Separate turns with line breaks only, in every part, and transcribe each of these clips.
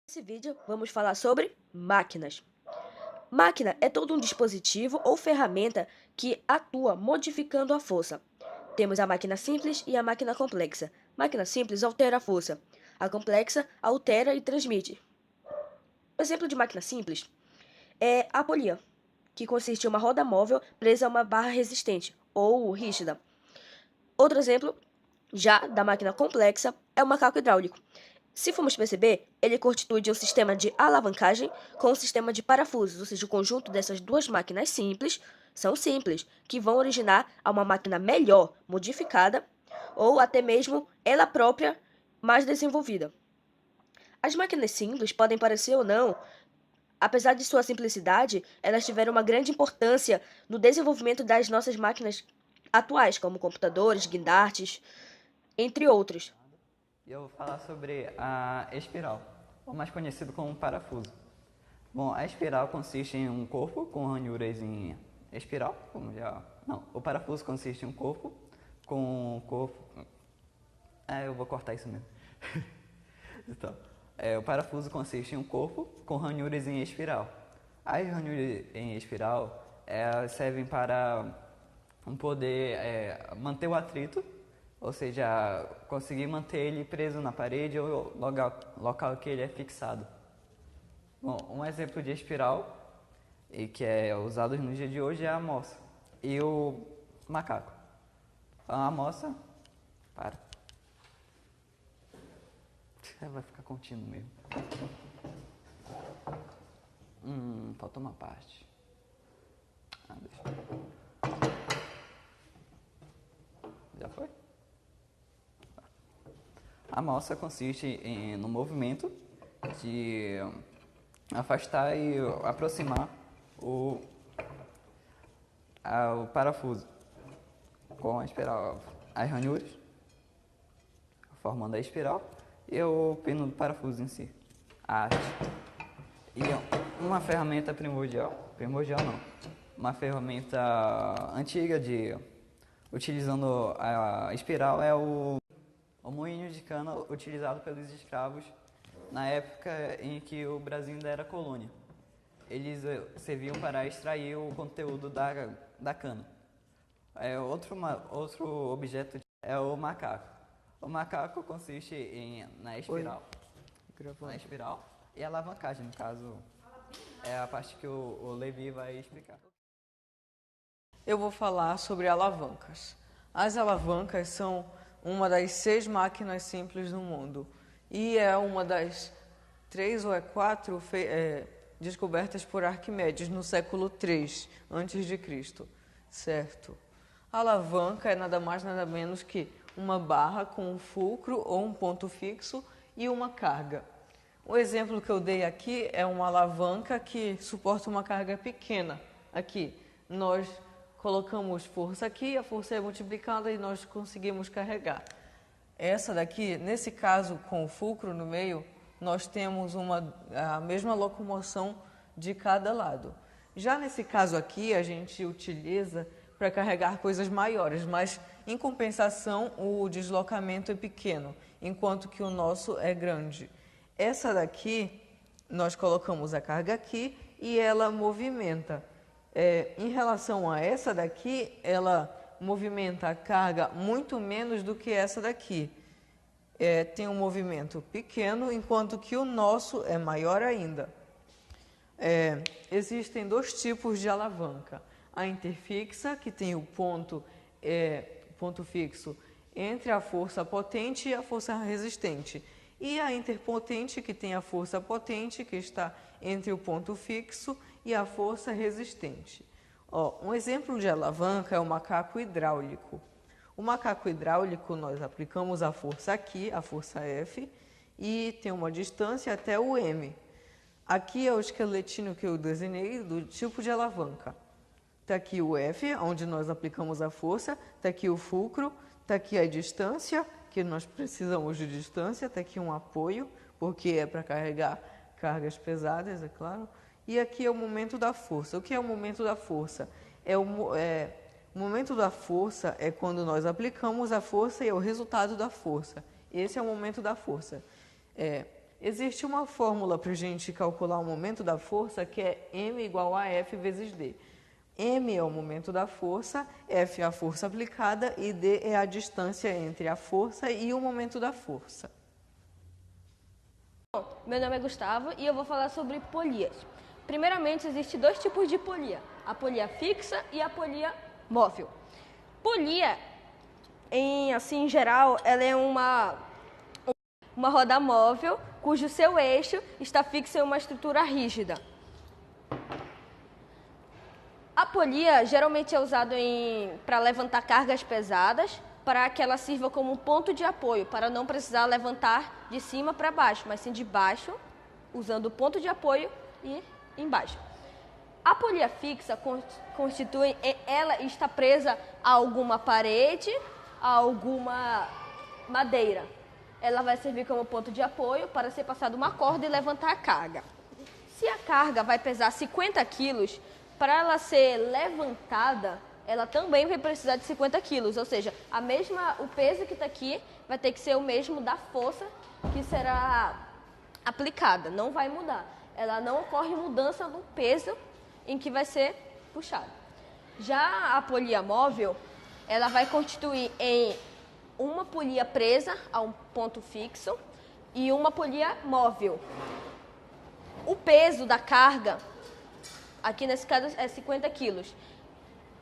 Nesse vídeo, vamos falar sobre máquinas. Máquina é todo um dispositivo ou ferramenta que atua modificando a força. Temos a máquina simples e a máquina complexa. Máquina simples altera a força. A complexa altera e transmite. Um exemplo de máquina simples é a polia, que consiste em uma roda móvel presa a uma barra resistente ou rígida. Outro exemplo, já da máquina complexa, é o macaco hidráulico. Se formos perceber, ele constitui de um sistema de alavancagem com um sistema de parafusos, ou seja, o conjunto dessas duas máquinas simples são simples, que vão originar a uma máquina melhor, modificada, ou até mesmo ela própria mais desenvolvida. As máquinas simples podem parecer ou não, apesar de sua simplicidade, elas tiveram uma grande importância no desenvolvimento das nossas máquinas atuais, como computadores, guindastes, entre outros.
E eu vou falar sobre a espiral, ou mais conhecido como parafuso. Bom, a espiral consiste em um corpo com ranhuras em espiral, como já... Não, o parafuso consiste em um corpo com um corpo... eu vou cortar isso mesmo. Então, o parafuso consiste em um corpo com ranhuras em espiral. As ranhuras em espiral servem para poder manter o atrito, ou seja, conseguir manter ele preso na parede ou local que ele é fixado. Bom, um exemplo de espiral e que é usado no dia de hoje é a moça e o macaco. A moça, para. Vai ficar contínuo mesmo. Falta uma parte. Deixa. Já foi? A moça consiste no movimento de afastar e aproximar o parafuso com a espiral, as ranhuras, formando a espiral e o pino do parafuso em si, a haste. E uma ferramenta primordial não, uma ferramenta antiga utilizando a espiral é o moinho de cana utilizado pelos escravos na época em que o Brasil ainda era colônia. Eles serviam para extrair o conteúdo da cana. Outro objeto é o macaco. O macaco consiste na espiral e a alavancagem, no caso, é a parte que o Levi vai explicar.
Eu vou falar sobre alavancas. As alavancas são uma das 6 máquinas simples do mundo e é uma das 3 ou 4 descobertas por Arquimedes no século 3 a.C., certo? A alavanca é nada mais nada menos que uma barra com um fulcro ou um ponto fixo e uma carga. O exemplo que eu dei aqui é uma alavanca que suporta uma carga pequena. Aqui, nós colocamos força aqui, a força é multiplicada e nós conseguimos carregar. Essa daqui, nesse caso com o fulcro no meio, nós temos a mesma locomoção de cada lado. Já nesse caso aqui, a gente utiliza para carregar coisas maiores, mas em compensação o deslocamento é pequeno, enquanto que o nosso é grande. Essa daqui, nós colocamos a carga aqui e ela movimenta. Em relação a essa daqui, ela movimenta a carga muito menos do que essa daqui. Tem um movimento pequeno, enquanto que o nosso é maior ainda. Existem 2 tipos de alavanca. A interfixa, que tem o ponto fixo entre a força potente e a força resistente. E a interpotente, que tem a força potente, que está entre o ponto fixo e a força resistente. Um exemplo de alavanca é o macaco hidráulico. O macaco hidráulico, nós aplicamos a força aqui, a força F, e tem uma distância até o M. Aqui é o esqueletinho que eu desenhei do tipo de alavanca. Está aqui o F, onde nós aplicamos a força, está aqui o fulcro, está aqui a distância, que nós precisamos de distância, está aqui um apoio, porque é para carregar cargas pesadas, é claro. E aqui é o momento da força. O que é o momento da força? O momento da força é quando nós aplicamos a força e é o resultado da força. Esse é o momento da força. Existe uma fórmula para a gente calcular o momento da força que é M igual a F vezes D. M é o momento da força, F é a força aplicada e D é a distância entre a força e o momento da força.
Meu nome é Gustavo e eu vou falar sobre polias. Primeiramente, existem dois tipos de polia, a polia fixa e a polia móvel. Polia, em geral, ela é uma roda móvel cujo seu eixo está fixo em uma estrutura rígida. A polia geralmente é usada para levantar cargas pesadas, para que ela sirva como um ponto de apoio, para não precisar levantar de cima para baixo, mas sim de baixo, usando o ponto de apoio e embaixo. A polia fixa ela está presa a alguma parede, a alguma madeira. Ela vai servir como ponto de apoio para ser passada uma corda e levantar a carga. Se a carga vai pesar 50 quilos, para ela ser levantada, ela também vai precisar de 50 quilos, ou seja, o peso que está aqui vai ter que ser o mesmo da força que será aplicada, não vai mudar. Ela não ocorre mudança no peso em que vai ser puxado. Já a polia móvel, ela vai constituir em uma polia presa a um ponto fixo e uma polia móvel. O peso da carga, aqui nesse caso, é 50 quilos.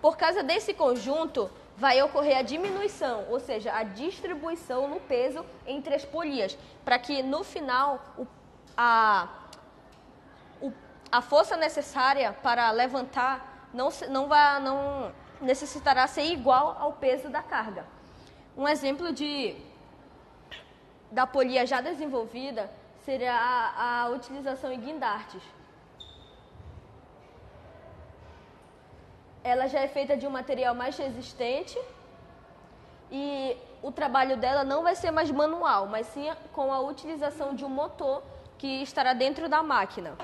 Por causa desse conjunto, vai ocorrer a diminuição, ou seja, a distribuição no peso entre as polias, para que no final a força necessária para levantar não necessitará ser igual ao peso da carga. Um exemplo da polia já desenvolvida seria a utilização em guindastes. Ela já é feita de um material mais resistente e o trabalho dela não vai ser mais manual, mas sim com a utilização de um motor que estará dentro da máquina.